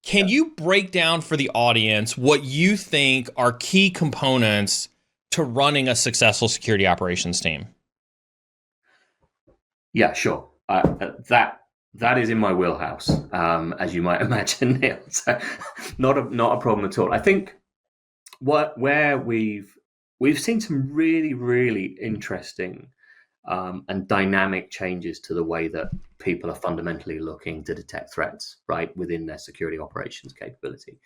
Can you break down for the audience what you think are key components to running a successful security operations team? Yeah, sure. That is in my wheelhouse, as you might imagine, Neil. So not a problem at all. I think where we've seen some really interesting and dynamic changes to the way that people are fundamentally looking to detect threats, right, within their security operations capability.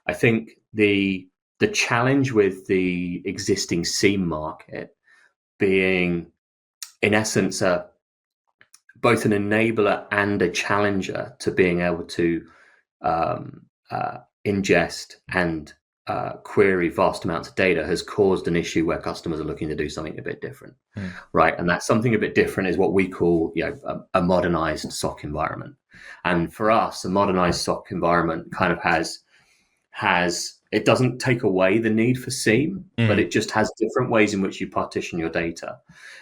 I think the challenge with the existing SIEM market being, in essence, both an enabler and a challenger to being able to ingest and query vast amounts of data has caused an issue where customers are looking to do something a bit different, right? And that something a bit different is what we call, a modernized SOC environment. And for us, a modernized SOC environment kind of has it doesn't take away the need for SIEM, but it just has different ways in which you partition your data,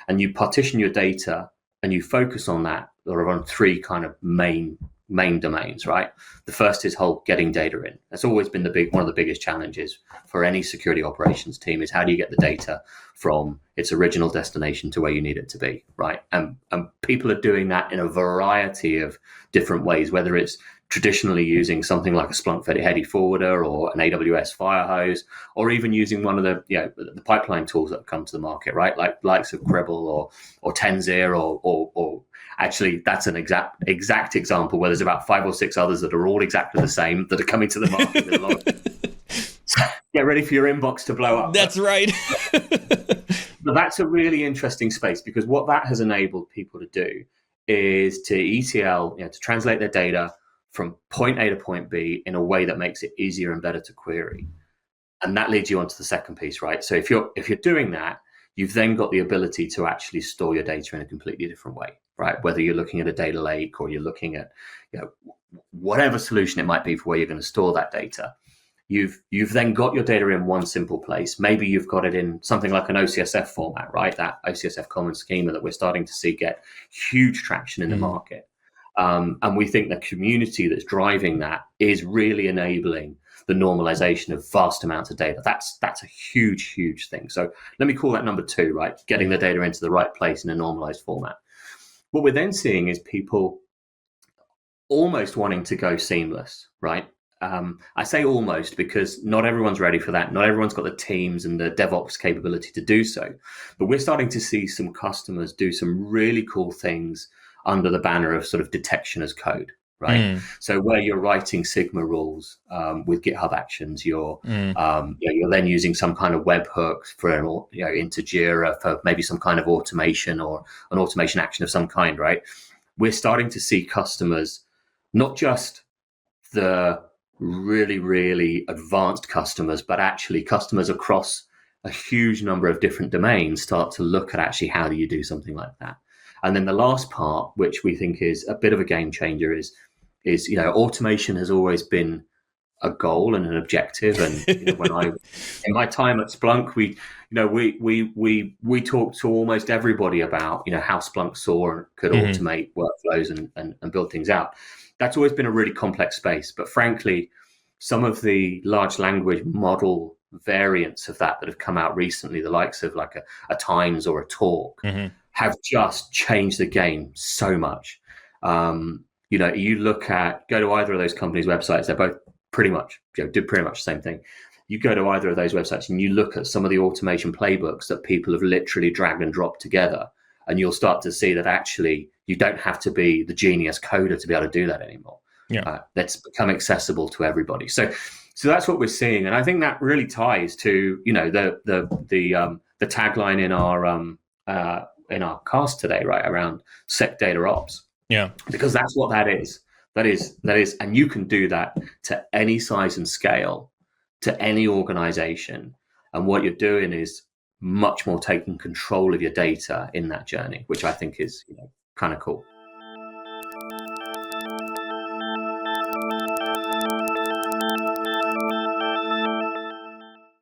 and you partition your data and you focus on that, or on three kind of main domains, right? The first is whole getting data in. That's always been one of the biggest challenges for any security operations team, is how do you get the data from its original destination to where you need it to be, right? And people are doing that in a variety of different ways, whether it's traditionally using something like a Splunk Heady Forwarder or an AWS Firehose, or even using one of the pipeline tools that have come to the market, right? Like likes of Cribble or Tenzir or actually, that's an exact example where there's about 5 or 6 others that are all exactly the same that are coming to the market with a lot of... Get ready for your inbox to blow up. That's right. But that's a really interesting space, because what that has enabled people to do is to ETL, to translate their data from point A to point B in a way that makes it easier and better to query. And that leads you on to the second piece, right? So if you're doing that, you've then got the ability to actually store your data in a completely different way, right? Whether you're looking at a data lake or you're looking at, whatever solution it might be for where you're going to store that data, you've then got your data in one simple place. Maybe you've got it in something like an OCSF format, right? That OCSF common schema that we're starting to see get huge traction in the market. And we think the community that's driving that is really enabling the normalization of vast amounts of data. That's a huge thing. So let me call that number 2, right? Getting the data into the right place in a normalized format. What we're then seeing is people almost wanting to go seamless, right? I say almost because not everyone's ready for that. Not everyone's got the teams and the DevOps capability to do so. But we're starting to see some customers do some really cool things under the banner of sort of detection as code, right? So where you're writing Sigma rules with GitHub Actions, you're then using some kind of webhook for into Jira for maybe some kind of automation or an automation action of some kind, right? We're starting to see customers, not just the really advanced customers, but actually customers across a huge number of different domains start to look at actually how do you do something like that. And then the last part, which we think is a bit of a game changer, is automation has always been a goal and an objective. And when in my time at Splunk, we talked to almost everybody about how Splunk saw and could automate workflows and build things out. That's always been a really complex space. But frankly, some of the large language model variants of that have come out recently, the likes of like a Times or a Talk, have just changed the game so much. You go to either of those companies' websites, they're both pretty much do pretty much the same thing. You go to either of those websites and you look at some of the automation playbooks that people have literally dragged and dropped together, and you'll start to see that actually you don't have to be the genius coder to be able to do that anymore. That's become accessible to everybody. So that's what we're seeing, and I think that really ties to the tagline in our cast today, right, around Sec Data Ops. Yeah, because that's what that is. That is, and you can do that to any size and scale, to any organization. And what you're doing is much more taking control of your data in that journey, which I think is kind of cool.